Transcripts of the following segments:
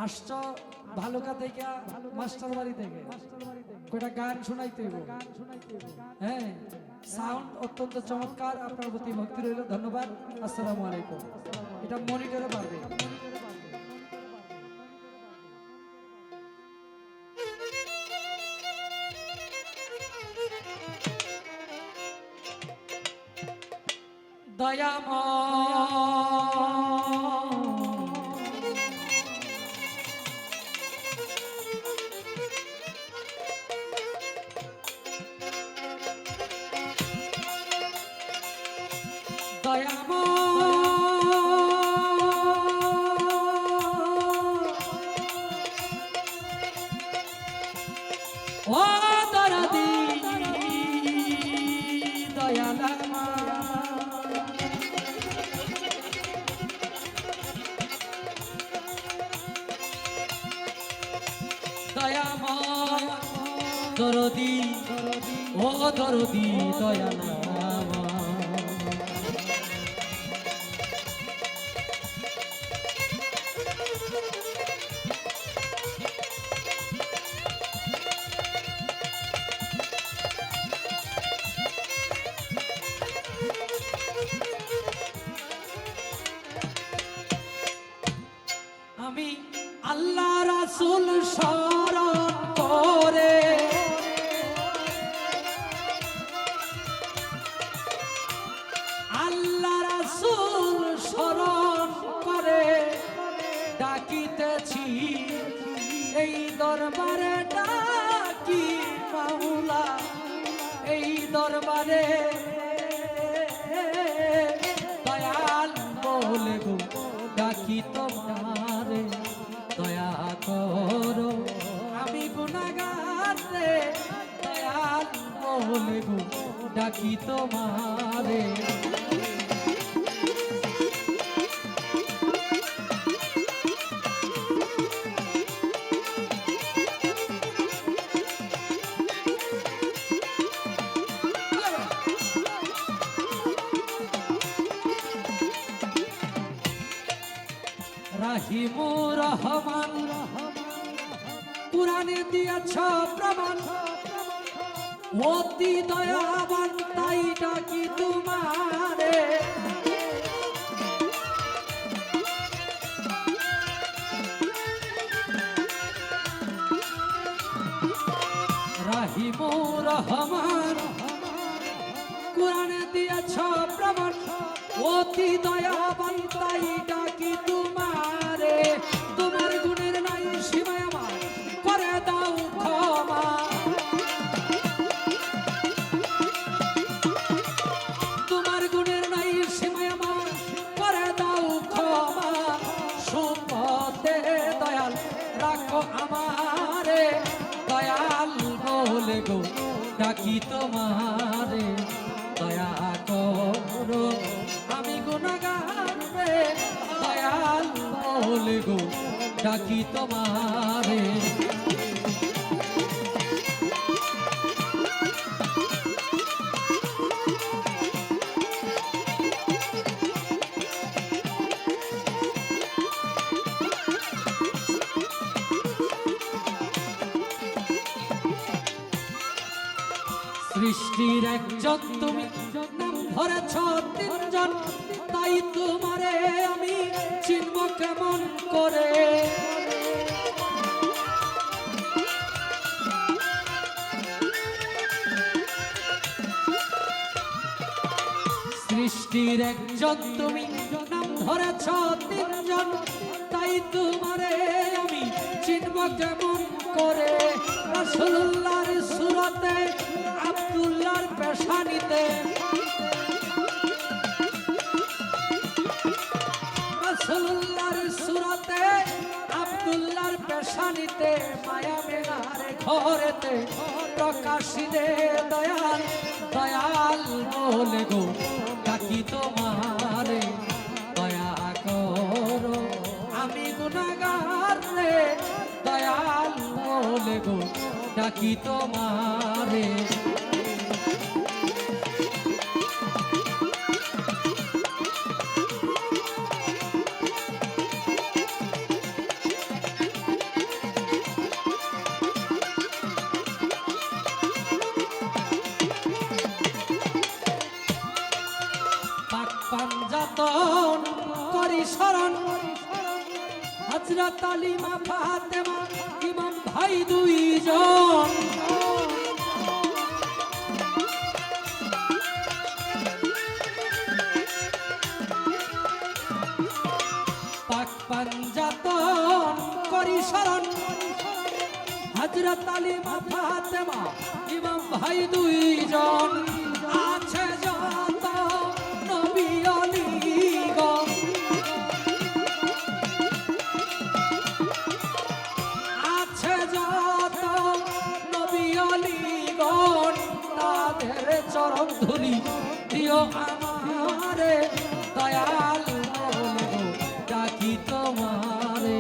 আসছো ভালুকা থেকে মাস্টার বাড়ি থেকে কয়টা গান শোনাইতে হইব। হ্যাঁ, সাউন্ড অত্যন্ত চমৎকার। আপনার প্রতি ভক্তি রইল, ধন্যবাদ। আসসালামু আলাইকুম। এটা মনিটরে পারবে। ও দরদি দয়ালামা দয়ামা দরদি ও দরদি দয়ালামা আমি আল্লাহ রাসূল শরণ করে আল্লাহ রাসূল শরণ করে ডাকিতেছি এই দরবারে ডাকি মাওলা এই দরবারে দয়াল বলে গো ডাকি তোমারে দয়া করো আমি গুনাহগার রে দয়াল বলে গো ডাকি তোমারে রাহিমুর রহমান কুরআনে দিয়েছ প্রমাণ অতি দয়াবান তাই ডাকি তোমারে রাহিমুর রহমান কুরআনে দিয়েছ প্রমাণ অতি দয়াবান তাই ডাকি তোমারে তোমার গুণের নাই সীমা আমার করে দাও ক্ষমা তোমার গুণের নাই সীমা আমার করে দাও ক্ষমা সম্পদে দয়াল রাখো আমারে দয়াল বলে গো ডাকি তোমারে দয়া করো আমি গুনাহগার রে দয়াল বলে গো ডাকি তোমারে সৃষ্টির একজন তুমি নাম ধরেছ তিনজন তাই তোমারে আমি চিনব কেমন করে সৃষ্টির একজন তুমি নাম ধরেছ তিনজন তাই তোমারে আমি চিনব কেমন করে রাসূলুল্লাহর সুরতে আব্দুল্লাহর পেশানিতে রাসূলুল্লাহর সুরতে আব্দুল্লাহর পেশানিতে মায়া মেনার ঘরেতে প্রকাশিতে দয়াল দয়াল বলে গো ডাকি তোমারে দয়া করো আমি গুনাহগার রে দয়াল বলে গো ডাকি তোমারে হযরত আলী মা ফাতেমা ইমাম ভাই দুইজন পাক পাঞ্জাতন করি শরণ হযরত আলী মা ফাতেমা ইমাম ভাই দুইজন আছে যত নবী আলীগণ আছে যত নবী আলীগণ তাদের চরণ ধুলি দিও আমারে দয়াল বলে ডাকি তোমারে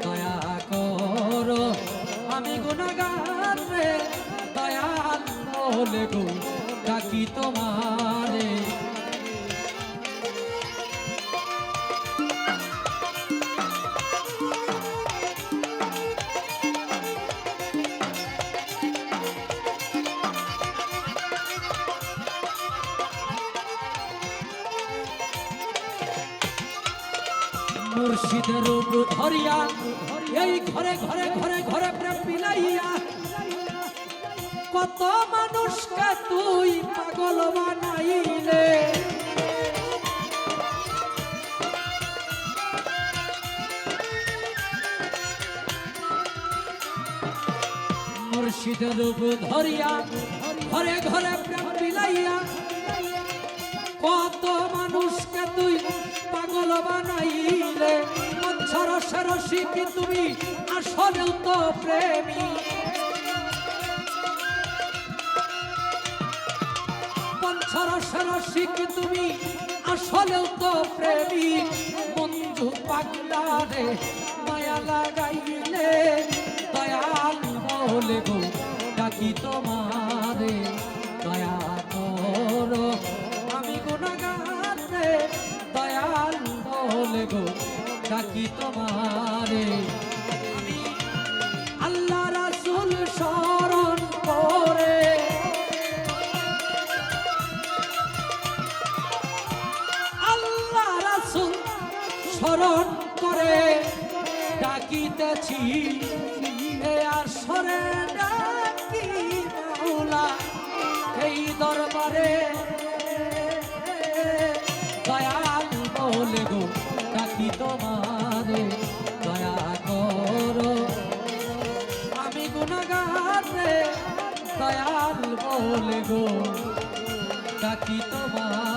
দয়া করো আমি গুনাহগার রে দয়াল বলে গো ডাকি তোমারে মুর্শিদের রূপ ধরিয়া এই ঘরে ঘরে ঘরে ঘরে প্রেম বিলাইয়া কত মানুষকে তুই পাগল বানাইলে মুর্শিদের রূপ ধরিয়া ঘরে ঘরে প্রেম বিলাইয়া কত মানুষকে তুই পাগল বানাইলে পঞ্চরসের রসিকি তুমি আসলেও তো প্রেমী পঞ্চরসের রসিকি তুমি আসলেও তো প্রেমী মঞ্জু পাগলা রে মায়া লাগাইলে দয়াল বলে গো ডাকি তোমারে দয়া করো আমি গুনাহগার রে দয়াল বলে গো ডাকি তোমারে আমি আল্লাহ রাসূল শরণ করে আল্লাহ রাসূল শরণ করে ডাকিতেছি এ আসরে ডাকি মাওলা এই দরবারে দয়াল বলে গো ডাকি তোমারে দয়া করো আমি গুনাহগার রে দয়াল বলে গো ডাকি তোমারে